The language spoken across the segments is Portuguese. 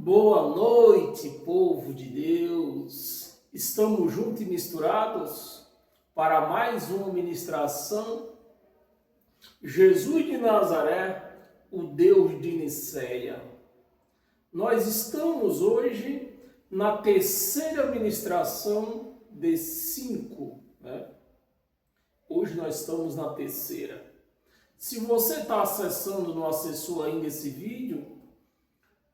Boa noite, povo de Deus. Estamos juntos e misturados para mais uma ministração. Jesus de Nazaré, o Deus de Nicéia. Nós estamos hoje na terceira ministração de 5, né? Hoje nós estamos na terceira. Se você está acessando, não acessou ainda esse vídeo,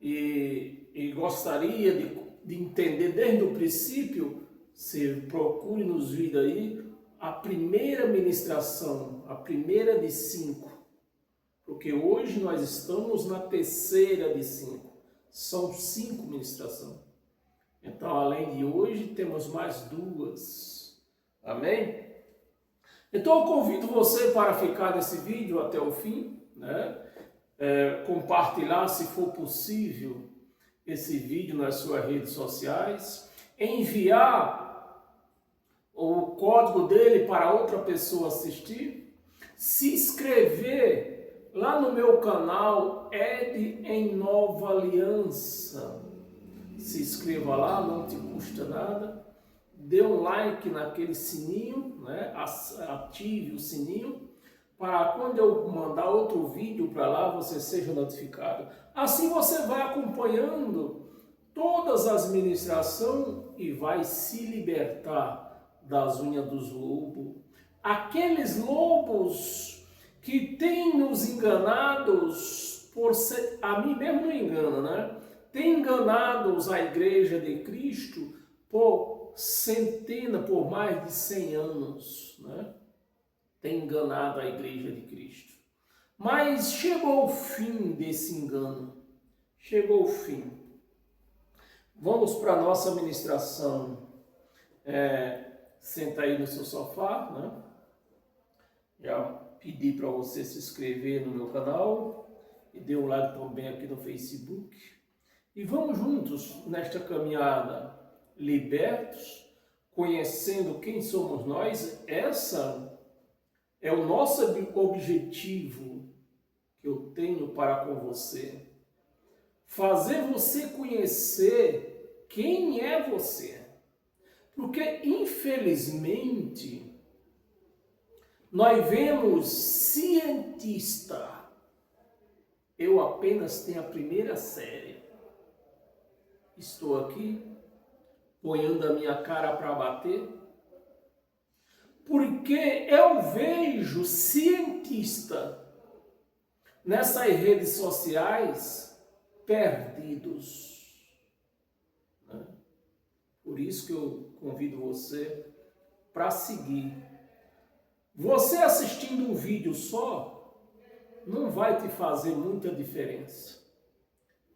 e gostaria de entender desde o princípio, você procure nos vídeos aí a primeira ministração, a primeira de 5, porque hoje nós estamos na terceira de 5, são 5 ministrações. Então, além de hoje, temos mais 2, amém? Então, eu convido você para ficar nesse vídeo até o fim, né? Compartilhar, se for possível, esse vídeo nas suas redes sociais, enviar o código dele para outra pessoa assistir, se inscrever lá no meu canal Ed em Nova Aliança. Se inscreva lá, não te custa nada, dê um like naquele sininho, né? Ative o sininho, para quando eu mandar outro vídeo para lá, você seja notificado. Assim você vai acompanhando todas as ministrações e vai se libertar das unhas dos lobos. Aqueles lobos que têm nos enganados, a mim mesmo não engana, né? Tem enganados a igreja de Cristo por por mais de 100 anos, né? Tem enganado a igreja de Cristo. Mas chegou o fim desse engano. Chegou o fim. Vamos para a nossa ministração. Senta aí no seu sofá, né? Já pedi para você se inscrever no meu canal e dê um like também aqui no Facebook. E vamos juntos nesta caminhada, libertos, conhecendo quem somos nós. Essa é o nosso objetivo que eu tenho para com você. Fazer você conhecer quem é você. Porque, infelizmente, nós vemos cientista. Eu apenas tenho a primeira série. Estou aqui, ponhando a minha cara para bater, porque eu vejo cientista nessas redes sociais perdidos, né? Por isso que eu convido você para seguir. Você assistindo um vídeo só não vai te fazer muita diferença,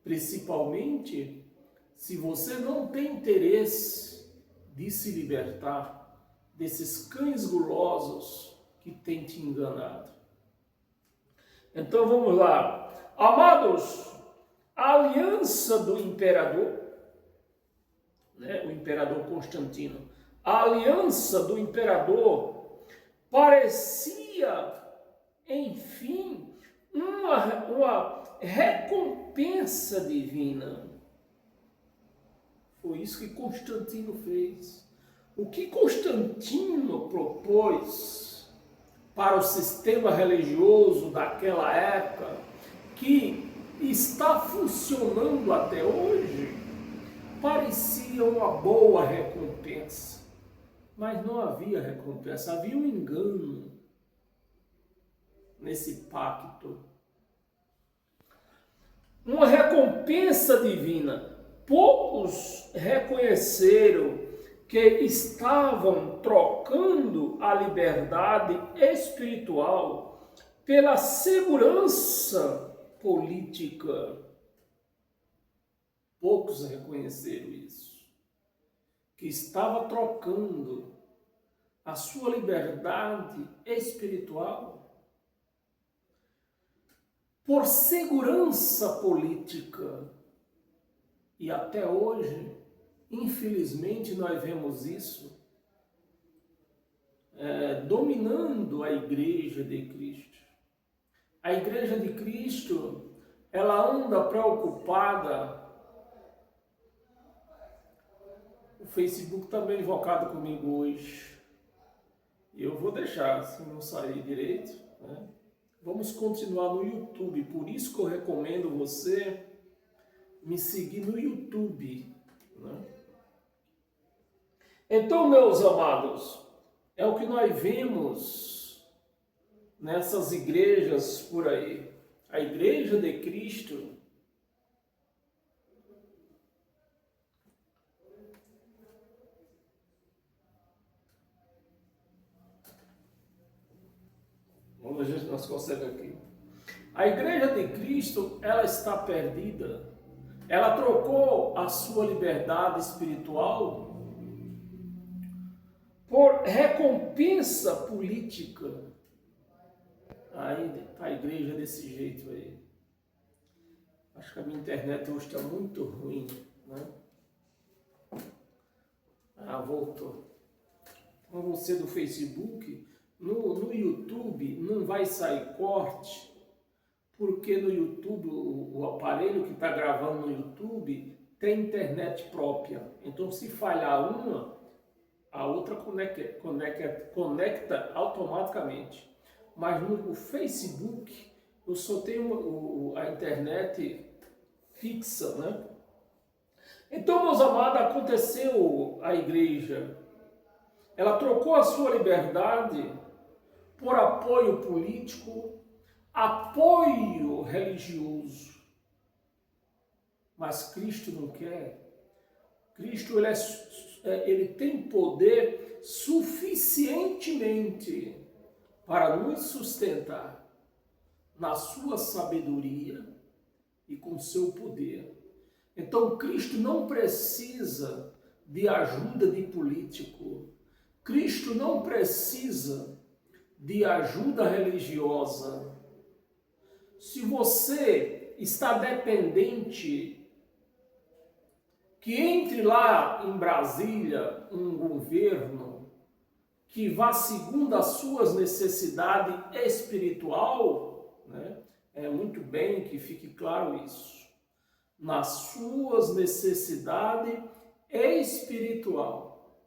principalmente se você não tem interesse de se libertar desses cães gulosos que têm te enganado. Então vamos lá. Amados, a aliança do imperador, né, o imperador Constantino, a aliança do imperador parecia, enfim, uma recompensa divina. Foi isso que Constantino fez. O que Constantino propôs para o sistema religioso daquela época, que está funcionando até hoje, parecia uma boa recompensa. Mas não havia recompensa, havia um engano nesse pacto. Uma recompensa divina. Poucos reconheceram que estavam trocando a liberdade espiritual pela segurança política. Poucos reconheceram isso, que estava trocando a sua liberdade espiritual por segurança política. E até hoje, infelizmente, nós vemos isso dominando a igreja de Cristo. A igreja de Cristo, ela anda preocupada O Facebook está meio invocado comigo hoje. E eu vou deixar, se não sair direito, né? Vamos continuar no YouTube. Por isso que eu recomendo você me seguir no YouTube, né? Então, meus amados, é o que nós vemos nessas igrejas por aí. A Igreja de Cristo vamos ver se nós conseguimos aqui. A Igreja de Cristo, ela está perdida. Ela trocou a sua liberdade espiritual por recompensa política. Aí está a igreja desse jeito aí. Acho que a minha internet hoje está muito ruim, né? Ah, voltou. Então você do Facebook, no YouTube não vai sair corte, porque no YouTube, o aparelho que está gravando no YouTube tem internet própria. Então se falhar uma, a outra conecta automaticamente. Mas no Facebook eu só tenho a internet fixa, né? Então, meus amados, aconteceu a igreja. Ela trocou a sua liberdade por apoio político, apoio religioso. Mas Cristo não quer. Cristo ele tem poder suficientemente para nos sustentar na sua sabedoria e com seu poder. Então Cristo não precisa de ajuda de político. Cristo não precisa de ajuda religiosa. Se você está dependente que entre lá em Brasília um governo que vá segundo as suas necessidades espiritual, né? É muito bem que fique claro isso. Nas suas necessidades espiritual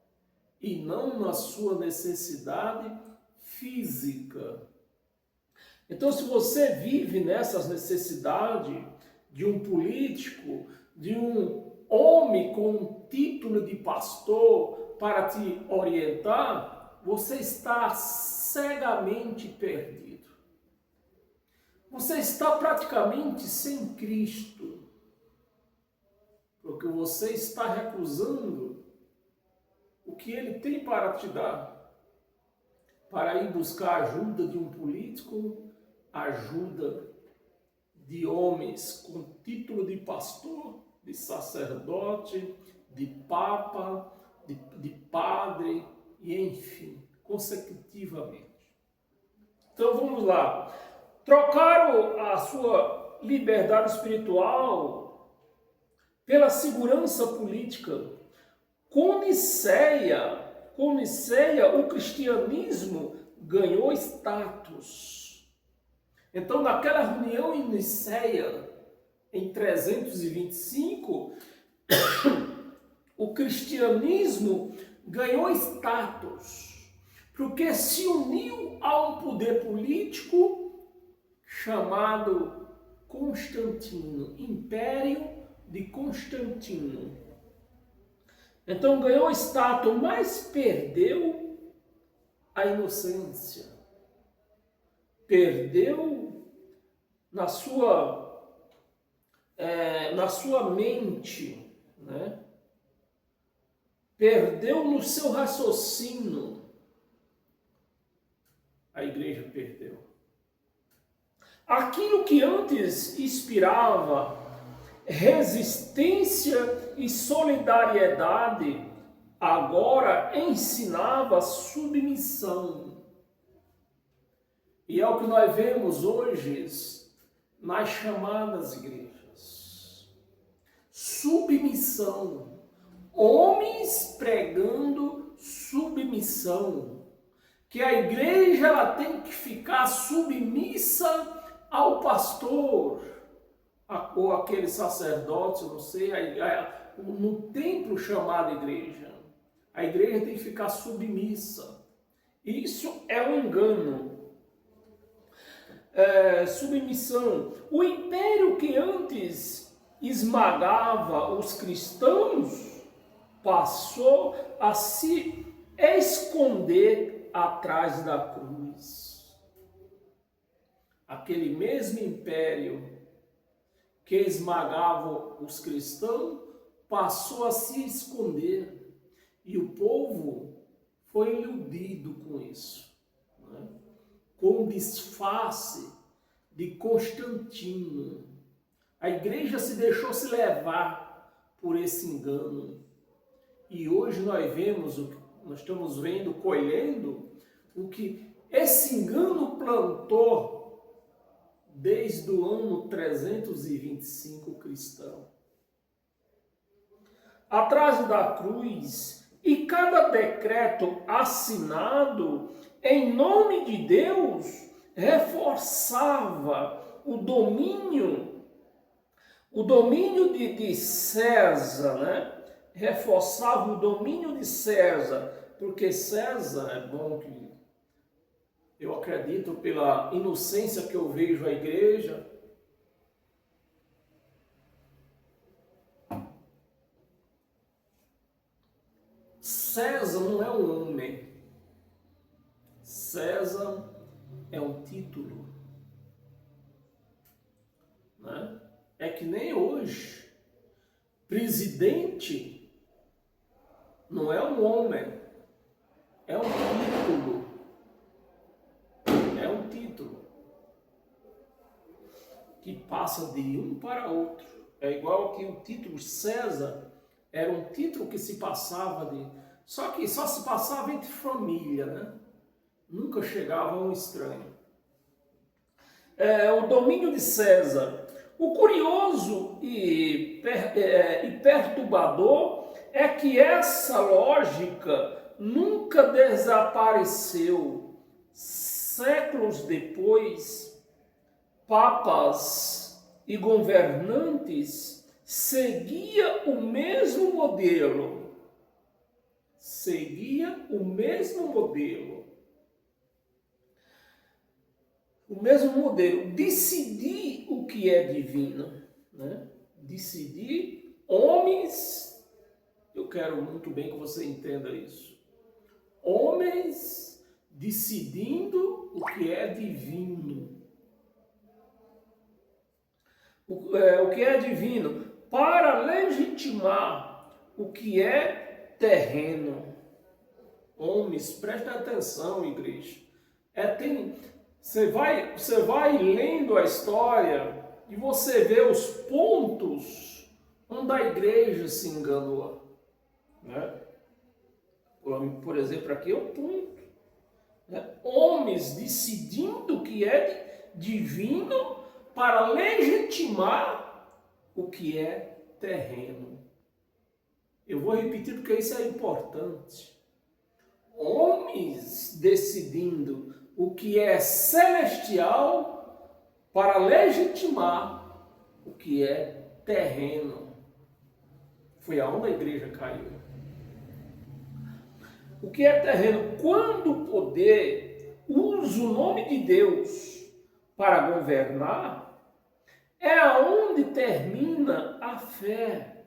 e não na sua necessidade física. Então, se você vive nessas necessidades de um político, de um homem com um título de pastor para te orientar, você está cegamente perdido. Você está praticamente sem Cristo, porque você está recusando o que Ele tem para te dar, para ir buscar ajuda de um político, ajuda de homens com título de pastor, de sacerdote, de papa, de padre, e enfim, consecutivamente. Então vamos lá. Trocaram a sua liberdade espiritual pela segurança política. Com Nicéia, o cristianismo ganhou status. Então, naquela reunião em Nicéia, em 325, o cristianismo ganhou status, porque se uniu a um poder político chamado Constantino, Império de Constantino. Então ganhou status, mas perdeu a inocência, perdeu na sua mente, né? Perdeu no seu raciocínio. A igreja perdeu. Aquilo que antes inspirava resistência e solidariedade, agora ensinava submissão. E é o que nós vemos hoje nas chamadas igrejas. Submissão. Homens pregando submissão. Que a igreja ela tem que ficar submissa ao pastor, ou aquele sacerdote, eu não sei, no templo chamado igreja. A igreja tem que ficar submissa. Isso é um engano. Submissão. O império que antes esmagava os cristãos passou a se esconder atrás da cruz. Aquele mesmo império que esmagava os cristãos passou a se esconder. E o povo foi iludido com isso, né? Com o disfarce de Constantino. A igreja se deixou se levar por esse engano. E hoje nós estamos vendo, colhendo o que esse engano plantou desde o ano 325 cristão. Atrás da cruz, e cada decreto assinado em nome de Deus reforçava o domínio de César, né? Reforçava o domínio de César, porque César, é bom que eu acredito pela inocência que eu vejo a igreja, César não é um homem, César é um título, né? É que nem hoje, presidente não é um homem, é um título, que passa de um para outro. É igual que o título César era um título que se passava só que só se passava entre família, né? Nunca chegava a um estranho. O domínio de César. O curioso e perturbador é que essa lógica nunca desapareceu. Séculos depois, papas e governantes seguiam o mesmo modelo. Decidir o que é divino, né? Decidir, homens, eu quero muito bem que você entenda isso. Homens decidindo o que é divino. O que é divino para legitimar o que é terreno. Homens, presta atenção, igreja. Você vai lendo a história e você vê os pontos onde a igreja se enganou, né? Por exemplo, aqui é o ponto, né? Homens decidindo o que é divino para legitimar o que é terreno. Eu vou repetir porque isso é importante. Homens decidindo o que é celestial para legitimar o que é terreno. Foi aonde a igreja caiu. O que é terreno? Quando o poder usa o nome de Deus para governar, é aonde termina a fé.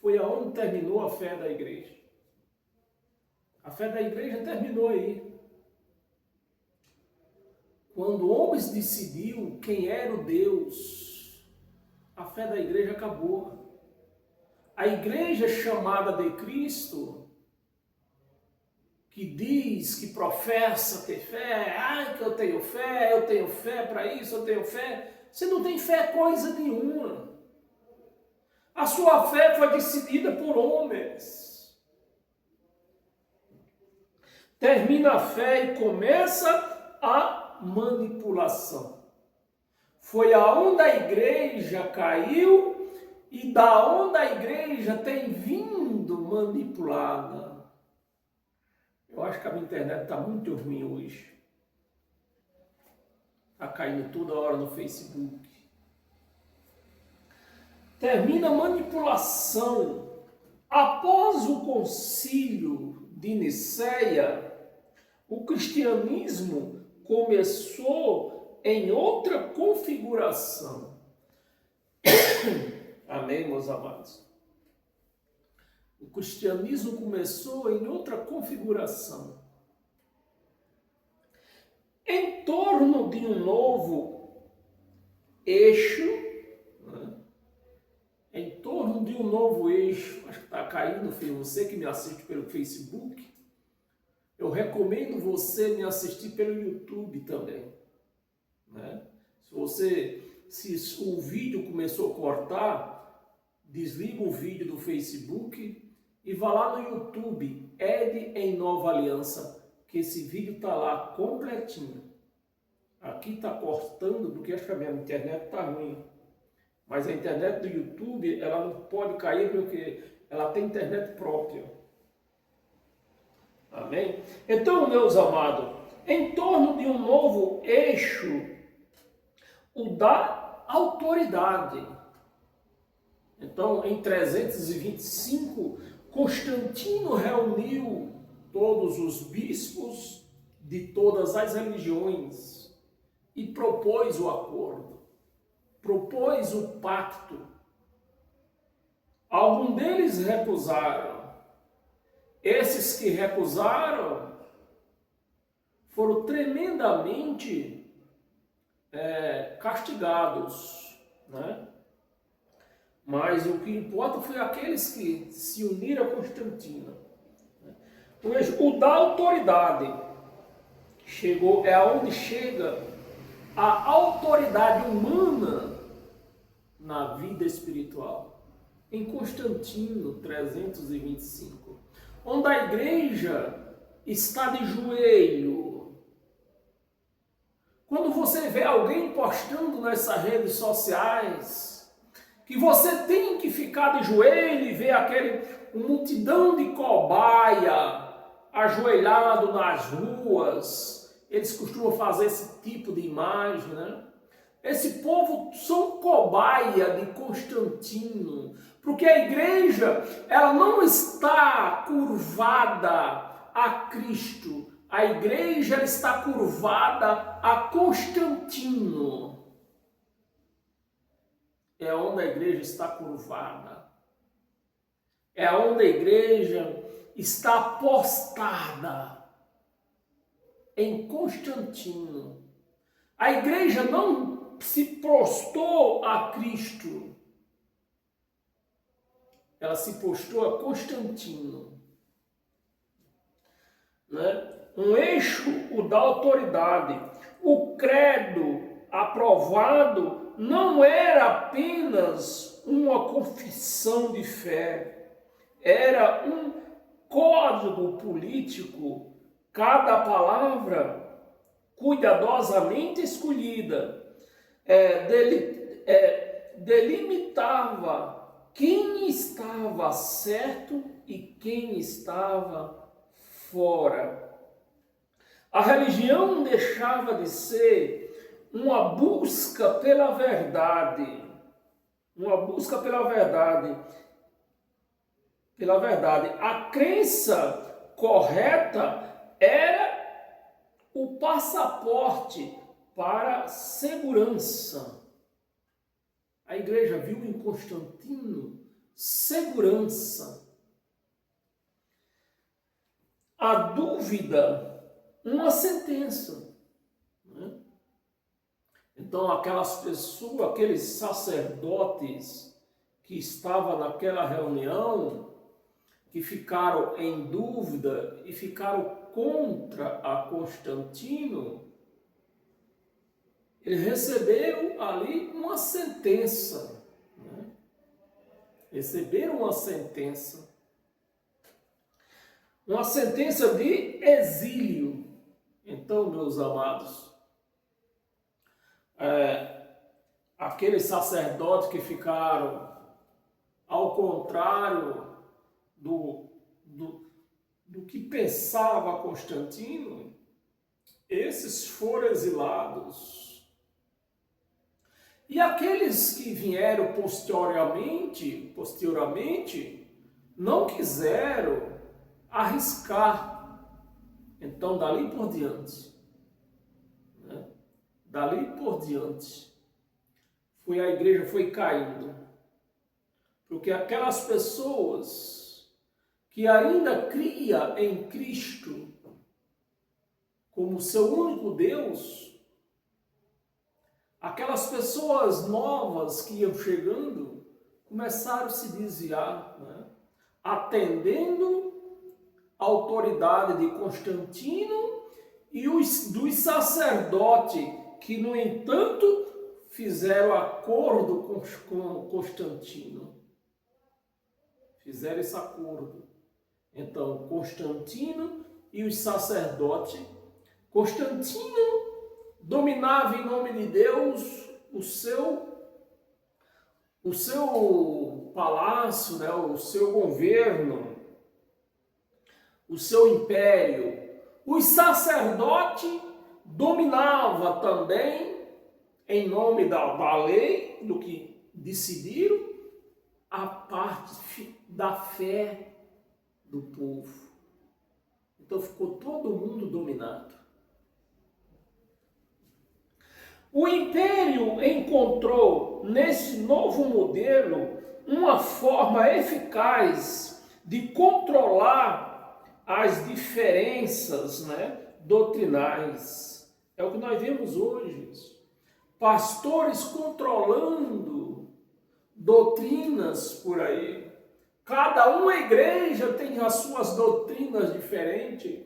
Foi aonde terminou a fé da igreja. A fé da igreja terminou aí. Quando homens decidiu quem era o Deus, a fé da igreja acabou. A igreja chamada de Cristo, que diz, que professa ter fé, que eu tenho fé para isso, eu tenho fé. Você não tem fé coisa nenhuma. A sua fé foi decidida por homens. Termina a fé e começa a manipulação. Foi aonde a igreja caiu e da onde a igreja tem vindo manipulada. Eu acho que a minha internet está muito ruim hoje. Está caindo toda hora no Facebook. Termina a manipulação Após o concílio de Nicéia, o cristianismo começou em outra configuração. Amém, meus amados? O cristianismo começou em outra configuração. Em torno de um novo eixo, né? Em torno de um novo eixo, acho que está caindo, filho, você que me assiste pelo Facebook, eu recomendo você me assistir pelo YouTube também, né? Se o vídeo começou a cortar, desliga o vídeo do Facebook e vá lá no YouTube, Ed em Nova Aliança, que esse vídeo está lá completinho. Aqui está cortando porque acho que a minha internet está ruim. Mas a internet do YouTube, ela não pode cair porque ela tem internet própria. Amém? Então, meus amados, em torno de um novo eixo, o da autoridade. Então, em 325, Constantino reuniu todos os bispos de todas as religiões e propôs o acordo, propôs o pacto. Alguns deles recusaram. Esses que recusaram foram tremendamente castigados, né? Mas o que importa foi aqueles que se uniram a Constantino. O da autoridade é aonde chega a autoridade humana na vida espiritual. Em Constantino 325, onde a igreja está de joelho. Quando você vê alguém postando nessas redes sociais, que você tem que ficar de joelho e ver uma multidão de cobaia ajoelhado nas ruas, eles costumam fazer esse tipo de imagem, né? Esse povo são cobaia de Constantino, porque a igreja, ela não está curvada a Cristo, a igreja ela está curvada a Constantino. É onde a igreja está curvada. É onde a igreja está apostada em Constantino. A igreja não se prostrou a Cristo. Ela se prostrou a Constantino. Né? Um eixo, o da autoridade. O credo aprovado não era apenas uma confissão de fé, era um código político, cada palavra cuidadosamente escolhida, delimitava quem estava certo e quem estava fora. A religião deixava de ser uma busca pela verdade, A crença correta era o passaporte para a segurança. A igreja viu em Constantino segurança. A dúvida, uma sentença. Né? Então, aquelas pessoas, aqueles sacerdotes que estavam naquela reunião, que ficaram em dúvida e ficaram contra a Constantino, eles receberam ali uma sentença. Né? Receberam uma sentença. Uma sentença de exílio. Então, meus amados, aqueles sacerdotes que ficaram ao contrário do que pensava Constantino, esses foram exilados. E aqueles que vieram posteriormente, não quiseram arriscar. Então, dali por diante, né? Dali por diante, a igreja foi caindo. Porque aquelas pessoas que ainda criam em Cristo como seu único Deus, aquelas pessoas novas que iam chegando, começaram a se desviar, né? Atendendo a autoridade de Constantino e dos sacerdotes que, no entanto, fizeram acordo com Constantino. Fizeram esse acordo. Então, Constantino e os sacerdotes. Constantino dominava em nome de Deus o seu palácio, né? O seu governo, o seu império. Os sacerdotes dominavam também, em nome da lei, do que decidiram, a parte da fé do povo. Então ficou todo mundo dominado. O império encontrou nesse novo modelo uma forma eficaz de controlar as diferenças, né, doutrinais. É o que nós vemos hoje. Pastores controlando doutrinas por aí. Cada uma igreja tem as suas doutrinas diferentes.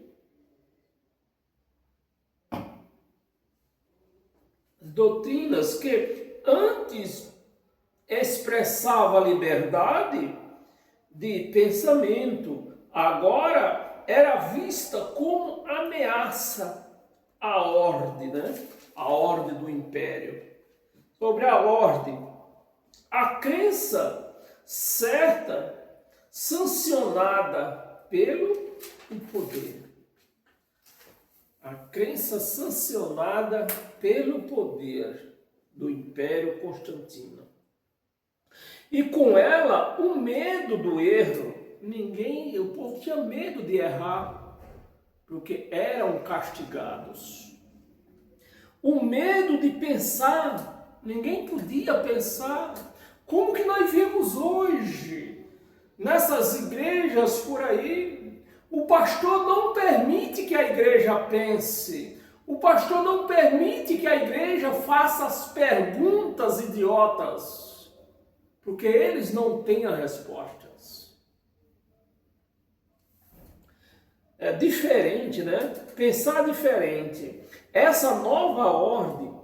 Doutrinas que antes expressava liberdade de pensamento, agora era vista como ameaça à ordem, né? A ordem do império. Sobre a ordem, a crença certa, sancionada pelo poder. A crença sancionada pelo poder do Império Constantino. E com ela, o medo do erro. O povo tinha medo de errar, porque eram castigados. O medo de pensar, ninguém podia pensar. Como que nós vemos hoje, nessas igrejas por aí? O pastor não permite que a igreja pense. O pastor não permite que a igreja faça as perguntas idiotas, porque eles não têm as respostas. É diferente, né? Pensar diferente. Essa nova ordem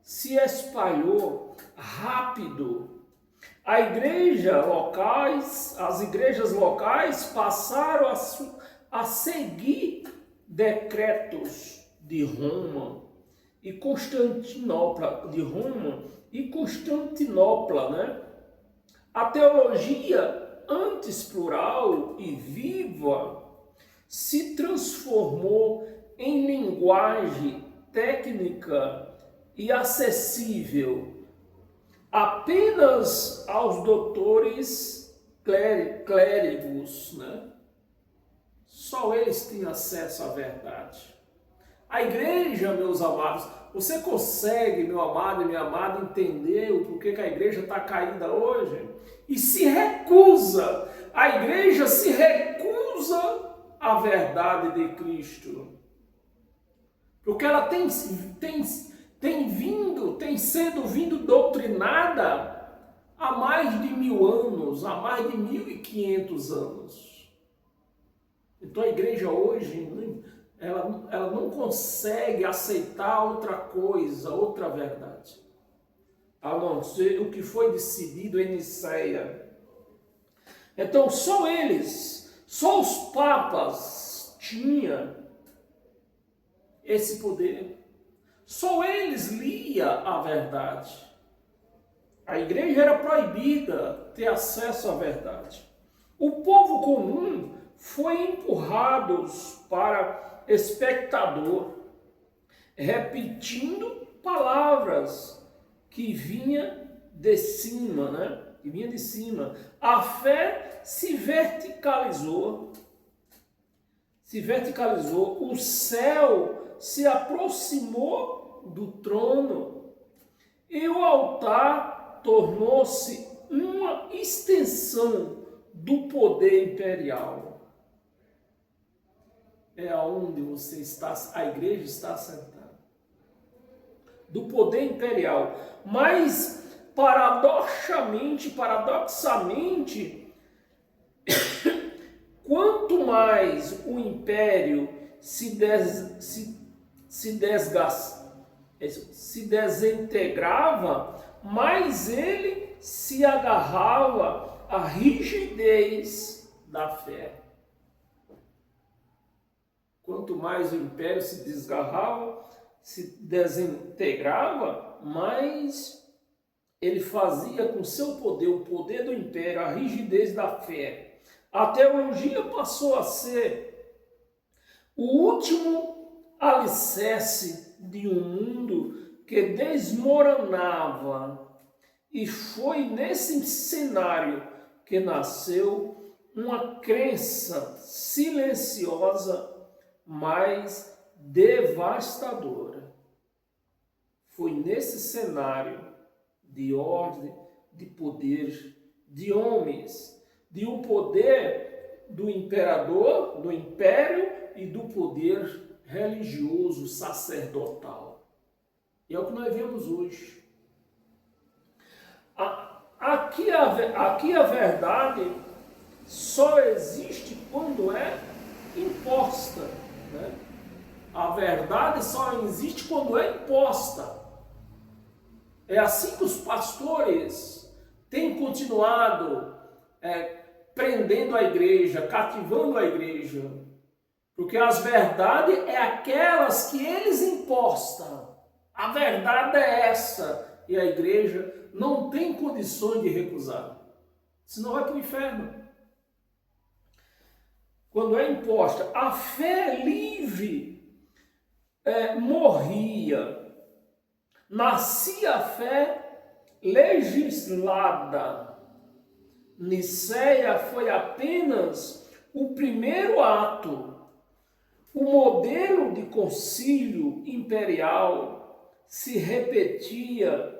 se espalhou rápido. As igrejas locais passaram a seguir decretos de Roma e Constantinopla, né? A teologia, antes plural e viva, se transformou em linguagem técnica e acessível apenas aos doutores clérigos, né? Só eles têm acesso à verdade. A igreja, meus amados, você consegue, meu amado e minha amada, entender o porquê que a igreja está caída hoje? E a igreja se recusa à verdade de Cristo. Porque ela tem sido doutrinada há mais de 1000 anos, há mais de 1500 anos. Então a igreja hoje, ela não consegue aceitar outra coisa, outra verdade, a não ser o que foi decidido em Nicéia. Então só os papas tinham esse poder. Só eles liam a verdade. A igreja era proibida ter acesso à verdade. O povo comum foi empurrado para espectador, repetindo palavras que vinha de cima, né? que vinha de cima. A fé se verticalizou, o céu se aproximou do trono e o altar tornou-se uma extensão do poder imperial. É aonde você está, a igreja está sentada. Do poder imperial. Mas, paradoxalmente, quanto mais o império se desintegrava, mais ele se agarrava à rigidez da fé. Quanto mais o império se desgarrava, se desintegrava, mais ele fazia com seu poder, o poder do império, a rigidez da fé. A teologia passou a ser o último alicerce de um mundo que desmoronava. E foi nesse cenário que nasceu uma crença silenciosa, mas devastadora. Foi nesse cenário de ordem, de poder, de homens, de um poder do imperador, do império e do poder religioso, sacerdotal. E é o que nós vemos hoje. Aqui a verdade só existe quando é imposta, né? A verdade só existe quando é imposta. É assim que os pastores têm continuado prendendo a igreja, cativando a igreja. Porque as verdades é aquelas que eles impostam. A verdade é essa. E a igreja não tem condições de recusar. Senão vai para o inferno. Quando é imposta, a fé livre morria. Nascia a fé legislada. Nicéia foi apenas o primeiro ato. O modelo de concílio imperial se repetia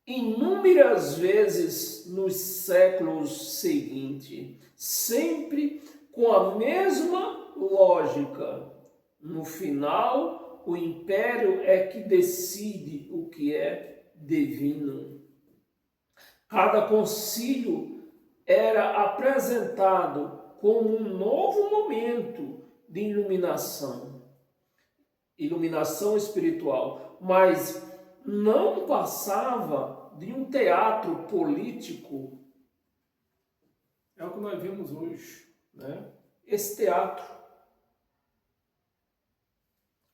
inúmeras vezes nos séculos seguintes, sempre com a mesma lógica. No final, o império é que decide o que é divino. Cada concílio era apresentado como um novo momento de iluminação espiritual, mas não passava de um teatro político. É o que nós vemos hoje, né? Esse teatro.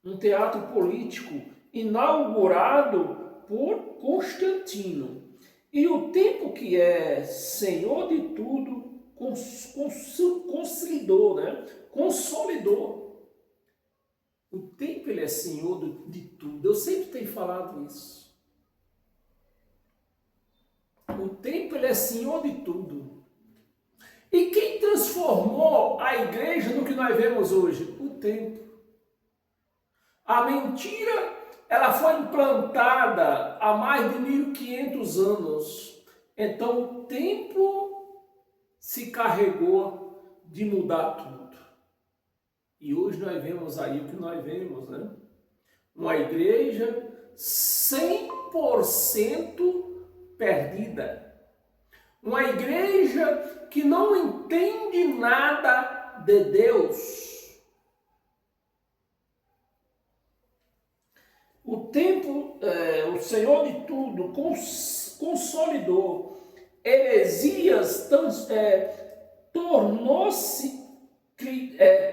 Um teatro político inaugurado por Constantino. E o tempo que é senhor de tudo, consolidou, né? Consolidou. O tempo ele é senhor de tudo. Eu sempre tenho falado isso. O tempo ele é senhor de tudo. E quem transformou a igreja no que nós vemos hoje? O tempo. A mentira, ela foi implantada há mais de 1500 anos. Então o tempo se carregou de mudar tudo. E hoje nós vemos aí o que nós vemos, né? Uma igreja 100% perdida. Uma igreja que não entende nada de Deus. O tempo, o Senhor de tudo consolidou. Heresias tornou-se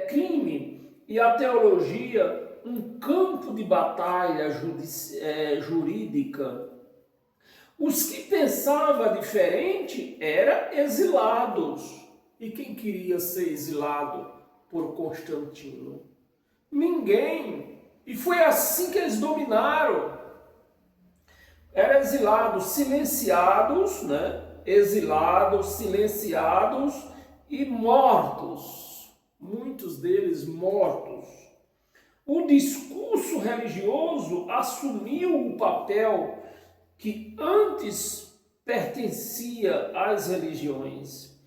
crime e a teologia um campo de batalha jurídica. Os que pensavam diferente eram exilados. E quem queria ser exilado por Constantino? Ninguém. E foi assim que eles dominaram. Eram exilados, silenciados, né? Exilados, silenciados e mortos. Muitos deles mortos. O discurso religioso assumiu o papel que antes pertencia às religiões.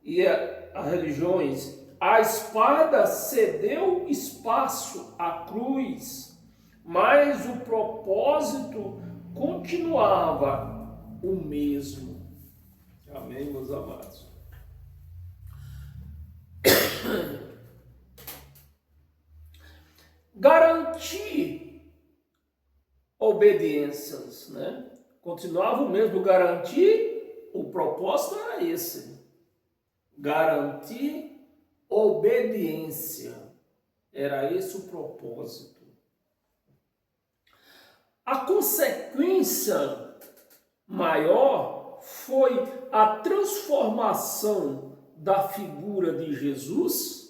E as religiões, a espada cedeu espaço à cruz, mas o propósito continuava o mesmo. Amém, meus amados? Garantir obediências, né? Continuava o mesmo, garantir, o propósito era esse. Garantir obediência. Era esse o propósito. A consequência maior foi a transformação da figura de Jesus.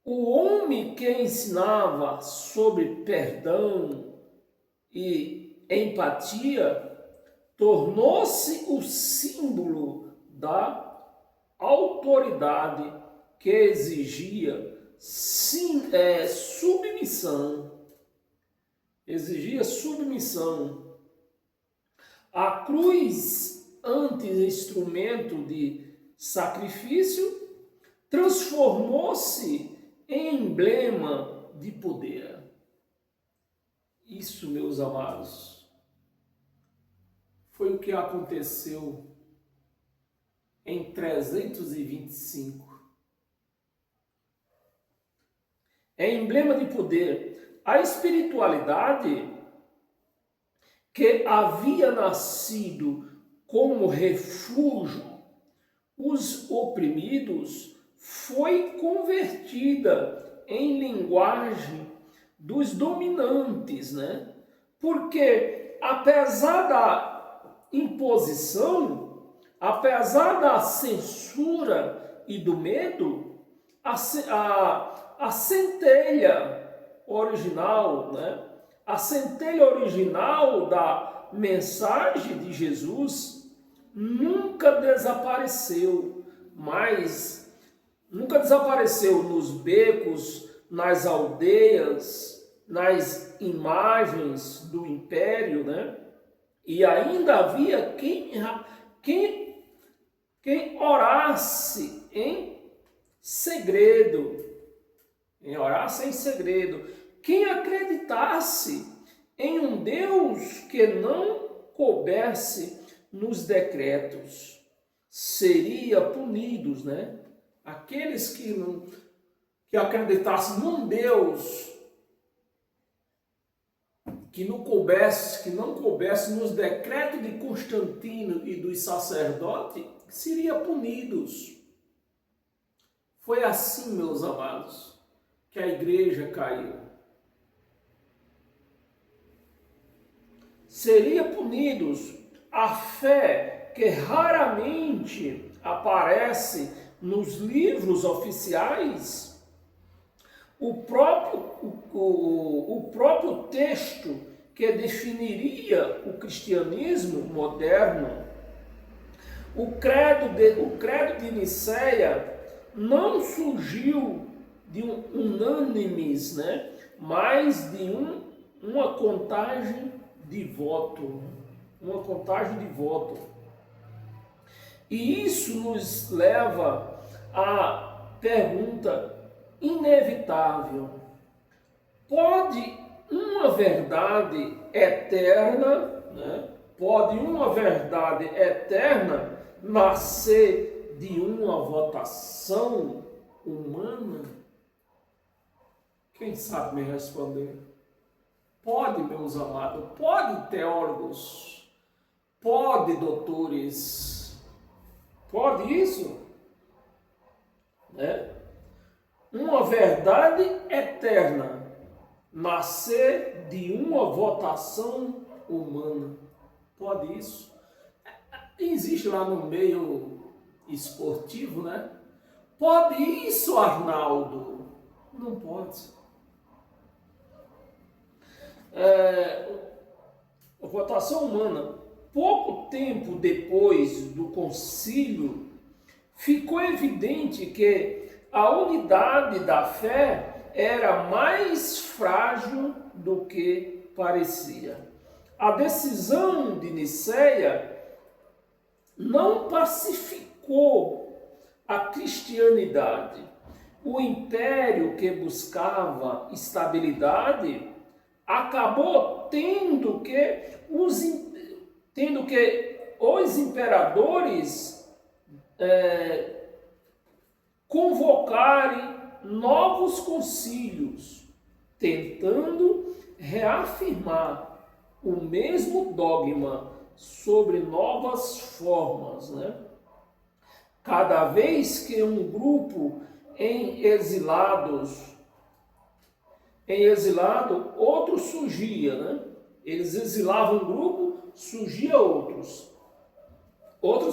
O homem que ensinava sobre perdão e empatia tornou-se o símbolo da autoridade que exigia submissão. Exigia submissão. A cruz, antes instrumento de sacrifício, transformou-se em emblema de poder. Isso, meus amados, foi o que aconteceu em 325. É emblema de poder. A espiritualidade que havia nascido como refúgio os oprimidos foi convertida em linguagem dos dominantes, né? Porque apesar da imposição, apesar da censura e do medo, a centelha original, né? A centelha original da mensagem de Jesus nunca desapareceu, mas nunca desapareceu nos becos, nas aldeias, nas imagens do império, né? E ainda havia quem orasse em segredo, quem acreditasse em um Deus que não coubesse nos decretos, seria punidos, né? Aqueles que acreditassem num Deus que não coubesse nos decretos de Constantino e dos sacerdotes, seriam punidos. Foi assim, meus amados, que a igreja caiu. Seriam punidos. A fé que raramente aparece nos livros oficiais, o próprio texto que definiria o cristianismo moderno, o credo de Nicéia não surgiu de unânimes, né? Mas de uma contagem de voto. Uma contagem de voto. E isso nos leva à pergunta inevitável: pode uma verdade eterna, né? Pode uma verdade eterna nascer de uma votação humana? Quem sabe me responder? Pode, meus amados, pode, teólogos, pode, doutores, pode isso, né? Uma verdade eterna nascer de uma votação humana. Pode isso? Existe lá no meio esportivo, né? Pode isso, Arnaldo? Não pode. votação humana. Pouco tempo depois do concílio, ficou evidente que a unidade da fé era mais frágil do que parecia. A decisão de Nicéia não pacificou a cristianidade. O império que buscava estabilidade acabou tendo que os imperadores convocarem novos concílios, tentando reafirmar o mesmo dogma sobre novas formas, né? Cada vez que um grupo em exilado, outro surgia, né? Eles exilavam um grupo, surgia outros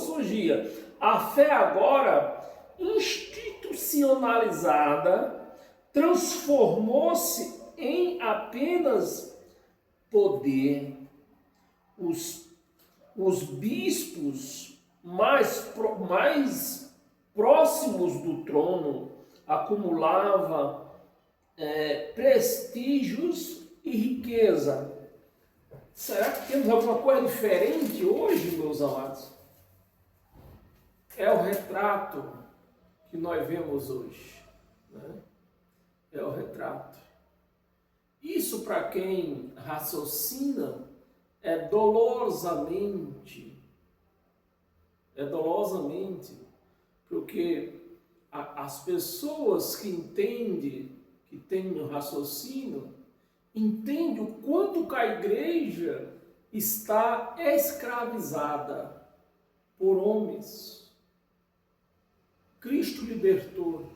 surgia. A fé agora institucionalizada transformou-se em apenas poder. Os bispos mais próximos do trono acumulavam prestígios e riqueza. Será que temos alguma coisa diferente hoje, meus amados? É o retrato que nós vemos hoje, né? É o retrato. Isso, para quem raciocina, é dolorosamente, porque as pessoas que entendem, que têm um raciocínio, entendem o quanto que a igreja está escravizada por homens. Cristo libertou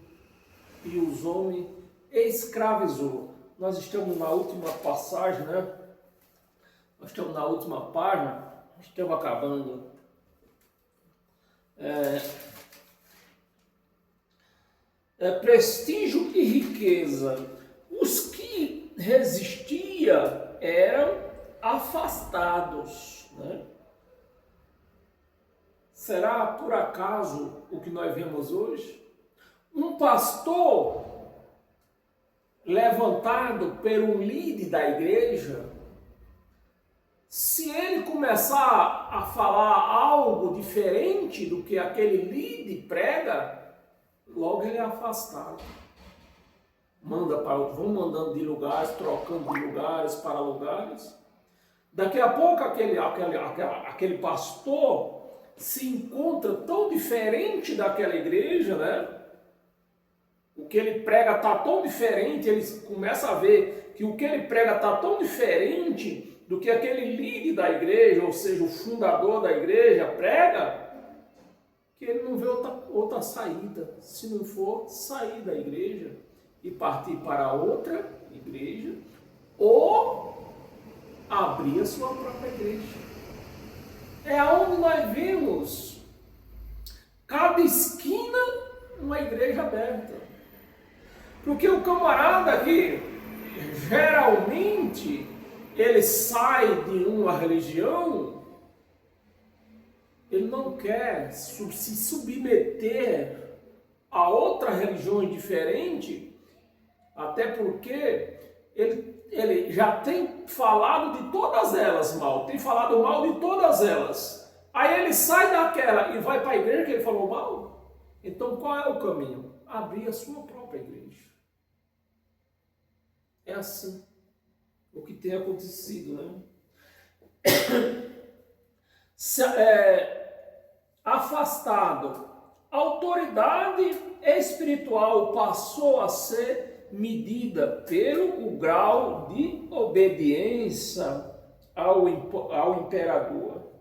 e os homens escravizou. Nós estamos na última passagem, né? Nós estamos na última página, estamos acabando. Prestígio e riqueza. Os que resistiam eram afastados, né? Será por acaso o que nós vemos hoje? Um pastor levantado por um líder da igreja, se ele começar a falar algo diferente do que aquele líder prega, logo ele é afastado. Manda para outro, vão mandando de lugares, trocando de lugares para lugares. Daqui a pouco aquele pastor se encontra tão diferente daquela igreja, né? O que ele prega está tão diferente, ele começa a ver que o que ele prega está tão diferente do que aquele líder da igreja, ou seja, o fundador da igreja prega, que ele não vê outra saída, se não for sair da igreja e partir para outra igreja, ou abrir a sua própria igreja. É onde nós vemos cada esquina uma igreja aberta. Porque o camarada que geralmente ele sai de uma religião, ele não quer se submeter a outra religião diferente, até porque ele já tem falado de todas elas mal, tem falado mal de todas elas. Aí ele sai daquela e vai para a igreja que ele falou mal. Então qual é o caminho? Abrir a sua própria igreja. É assim o que tem acontecido, né? Afastado, a autoridade espiritual passou a ser medida pelo grau de obediência ao imperador.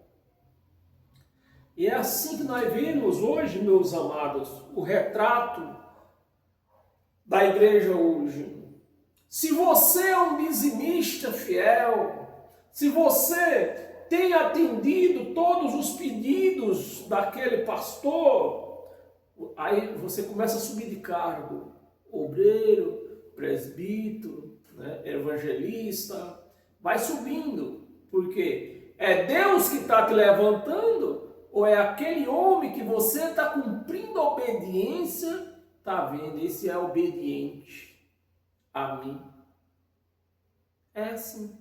E é assim que nós vemos hoje, meus amados, o retrato da igreja hoje. Se você é um dizimista fiel, se você tem atendido todos os pedidos daquele pastor, aí você começa a subir de cargo. Obreiro, presbítero, né, evangelista, vai subindo. Porque é Deus que está te levantando ou é aquele homem que você está cumprindo a obediência? Está vendo? Esse é obediente a mim. É assim.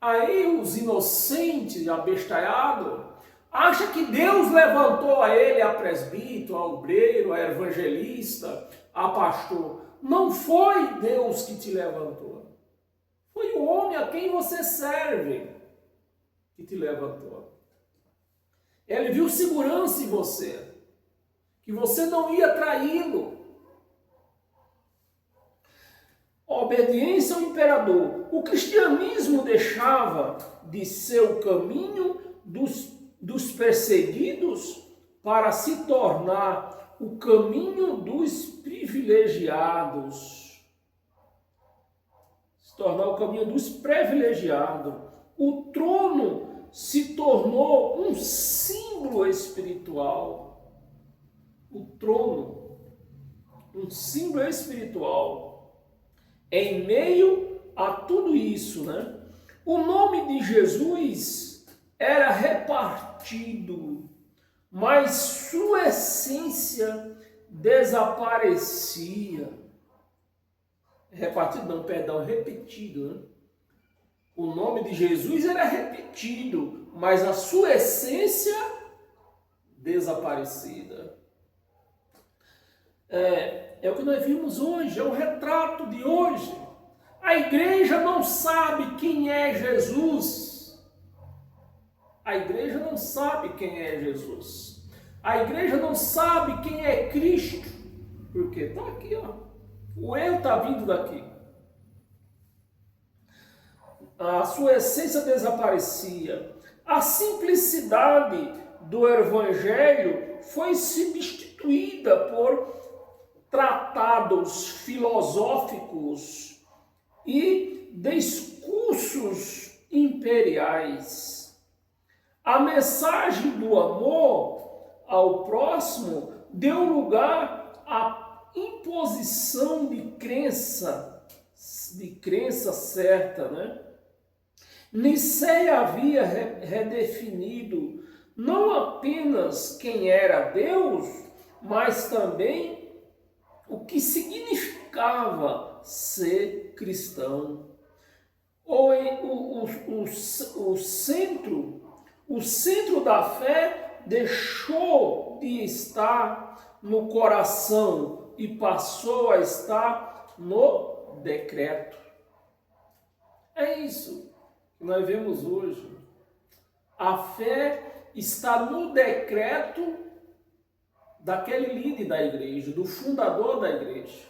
Aí os inocentes, abestalhados, acham que Deus levantou a ele a presbítero, a obreiro, a evangelista, a pastor. Não foi Deus que te levantou. Foi o homem a quem você serve que te levantou. Ele viu segurança em você, que você não ia traí-lo. Obediência ao imperador. O cristianismo deixava de ser o caminho dos perseguidos para se tornar o caminho dos privilegiados. Se tornar o caminho dos privilegiados. O trono se tornou um símbolo espiritual. O trono, um símbolo espiritual. Em meio a tudo isso, né? O nome de Jesus era repartido, mas sua essência desaparecia. Repartido não, perdão, repetido, né? O nome de Jesus era repetido, mas a sua essência desaparecida. É o que nós vimos hoje, é o retrato de hoje. A igreja não sabe quem é Jesus. A igreja não sabe quem é Jesus. A igreja não sabe quem é Cristo. Porque está aqui, ó. O eu está vindo daqui. A sua essência desaparecia. A simplicidade do evangelho foi substituída por tratados filosóficos e discursos imperiais. A mensagem do amor ao próximo deu lugar à imposição de crença certa, né? Nicéia havia redefinido não apenas quem era Deus, mas também o que significava ser cristão. O centro da fé deixou de estar no coração e passou a estar no decreto. É isso que nós vemos hoje. A fé está no decreto daquele líder da igreja, do fundador da igreja.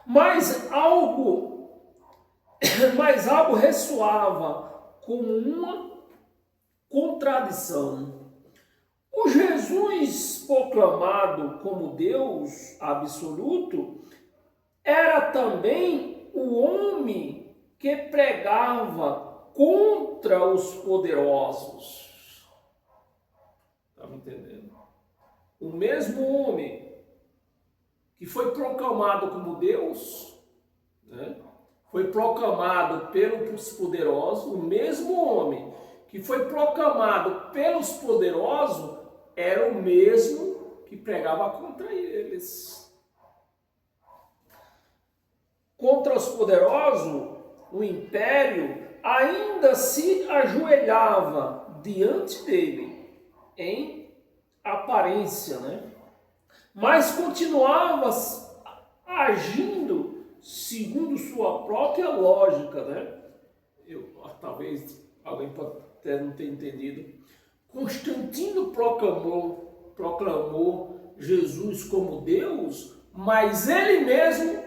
Mas algo ressoava como uma contradição. O Jesus proclamado como Deus absoluto era também o homem que pregava contra os poderosos. Está me entendendo? O mesmo homem que foi proclamado como Deus, né? Foi proclamado pelos poderosos, o mesmo homem que foi proclamado pelos poderosos era o mesmo que pregava contra eles. Contra os poderosos, o império ainda se ajoelhava diante dele em aparência, né? Mas continuava agindo segundo sua própria lógica, né? Talvez alguém pode até não ter entendido. Constantino proclamou Jesus como Deus, mas ele mesmo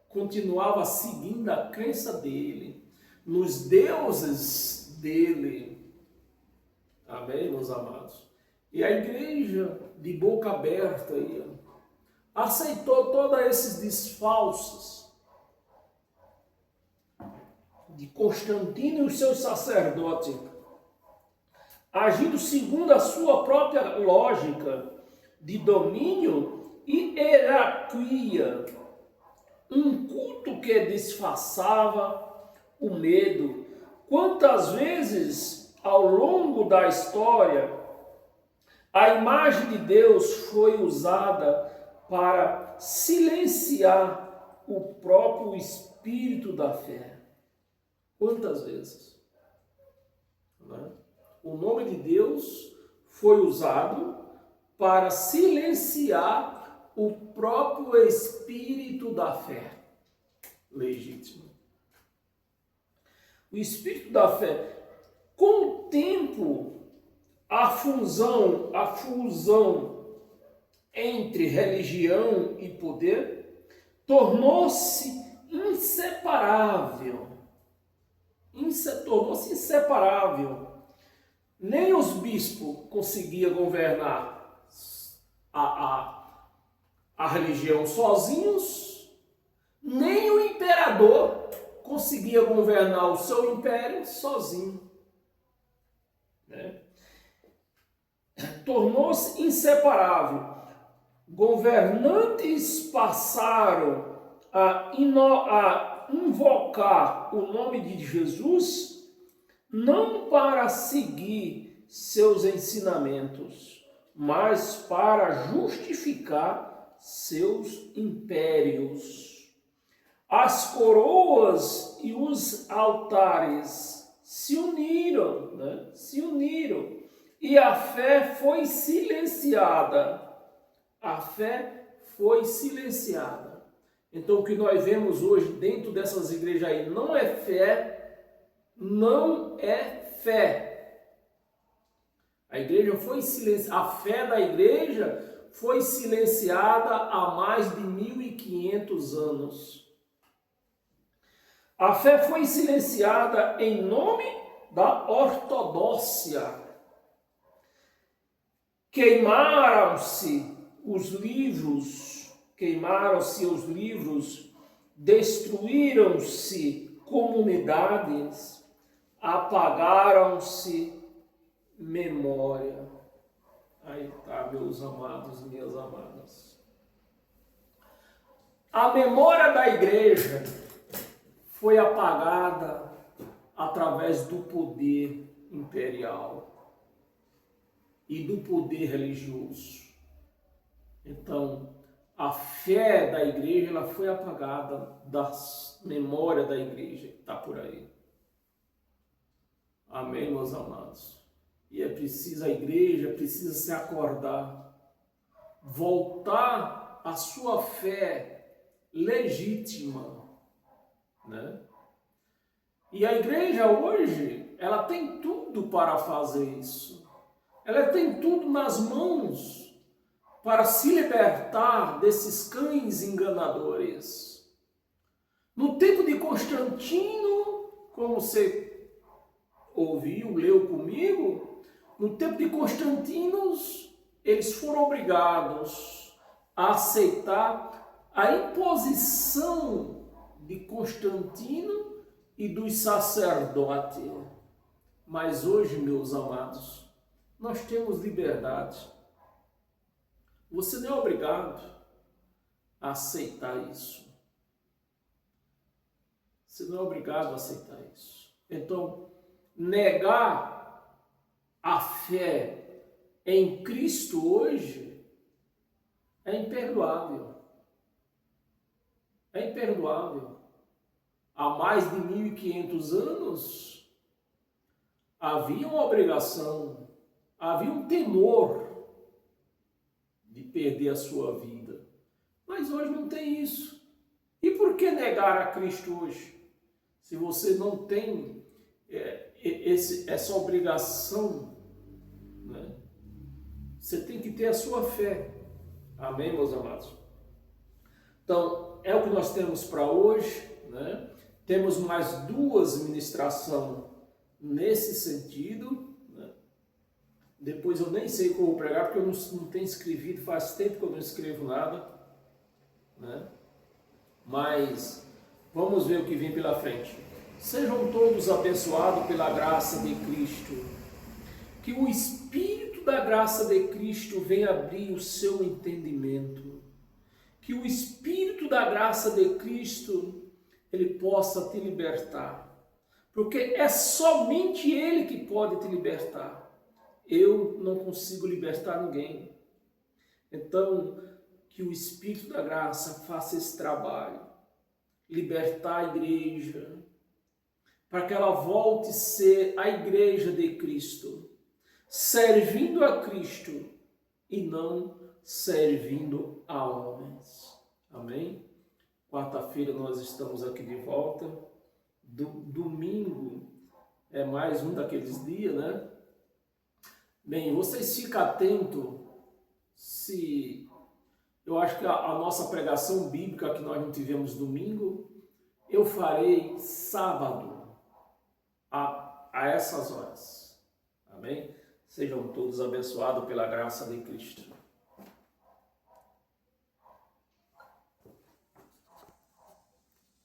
continuava seguindo a crença dele, nos deuses dele. Amém, meus amados? E a igreja, de boca aberta, aí, aceitou todos esses desfalsos de Constantino e os seus sacerdotes, agindo segundo a sua própria lógica de domínio e hierarquia. Um culto que disfarçava o medo Quantas vezes ao longo da história a imagem de Deus foi usada para silenciar o próprio espírito da fé? Quantas vezes? O nome de Deus foi usado para silenciar o próprio espírito da fé legítimo. O espírito da fé, com o tempo, a fusão entre religião e poder tornou-se inseparável. Tornou-se inseparável. Nem os bispos conseguiam governar a religião sozinhos, nem o imperador conseguia governar o seu império sozinho. Tornou-se inseparável. Governantes passaram a invocar o nome de Jesus não para seguir seus ensinamentos, mas para justificar seus impérios. As coroas e os altares se uniram, Se uniram. E a fé foi silenciada. A fé foi silenciada. Então, o que nós vemos hoje dentro dessas igrejas aí não é fé, não é fé. A igreja foi silenciada, a fé da igreja foi silenciada há mais de 1500 anos. A fé foi silenciada em nome da ortodoxia. Queimaram-se os livros, destruíram-se comunidades, apagaram-se memória. Aí tá, meus amados, minhas amadas. A memória da igreja foi apagada através do poder imperial e do poder religioso. Então, a fé da igreja ela foi apagada da memória da igreja que está por aí. Amém, meus amados? E a igreja precisa se acordar, voltar à sua fé legítima, E a igreja hoje, ela tem tudo para fazer isso. Ela tem tudo nas mãos para se libertar desses cães enganadores. No tempo de Constantino, como você ouviu, leu comigo, no tempo de Constantino, eles foram obrigados a aceitar a imposição de Constantino e dos sacerdotes. Mas hoje, meus amados, nós temos liberdade. Você não é obrigado a aceitar isso. Você não é obrigado a aceitar isso. Então, negar a fé em Cristo hoje é imperdoável. É imperdoável. Há mais de 1500 anos, havia uma obrigação, havia um temor de perder a sua vida. Mas hoje não tem isso. E por que negar a Cristo hoje? Se você não tem essa obrigação, Você tem que ter a sua fé. Amém, meus amados? Então, é o que nós temos para hoje, Temos mais duas ministrações nesse sentido, Depois eu nem sei como pregar, porque eu não tenho escrevido, faz tempo que eu não escrevo nada, Mas vamos ver o que vem pela frente. Sejam todos abençoados pela graça de Cristo. Que o Espírito da graça de Cristo venha abrir o seu entendimento. Que o Espírito da graça de Cristo, ele possa te libertar. Porque é somente Ele que pode te libertar. Eu não consigo libertar ninguém. Então, que o Espírito da Graça faça esse trabalho, libertar a igreja, para que ela volte a ser a igreja de Cristo, servindo a Cristo e não servindo a homens. Amém? Quarta-feira nós estamos aqui de volta. Domingo é mais um daqueles dias, né? Bem, vocês ficam atentos se... Eu acho que a nossa pregação bíblica que nós não tivemos domingo, eu farei sábado a essas horas. Amém? Sejam todos abençoados pela graça de Cristo.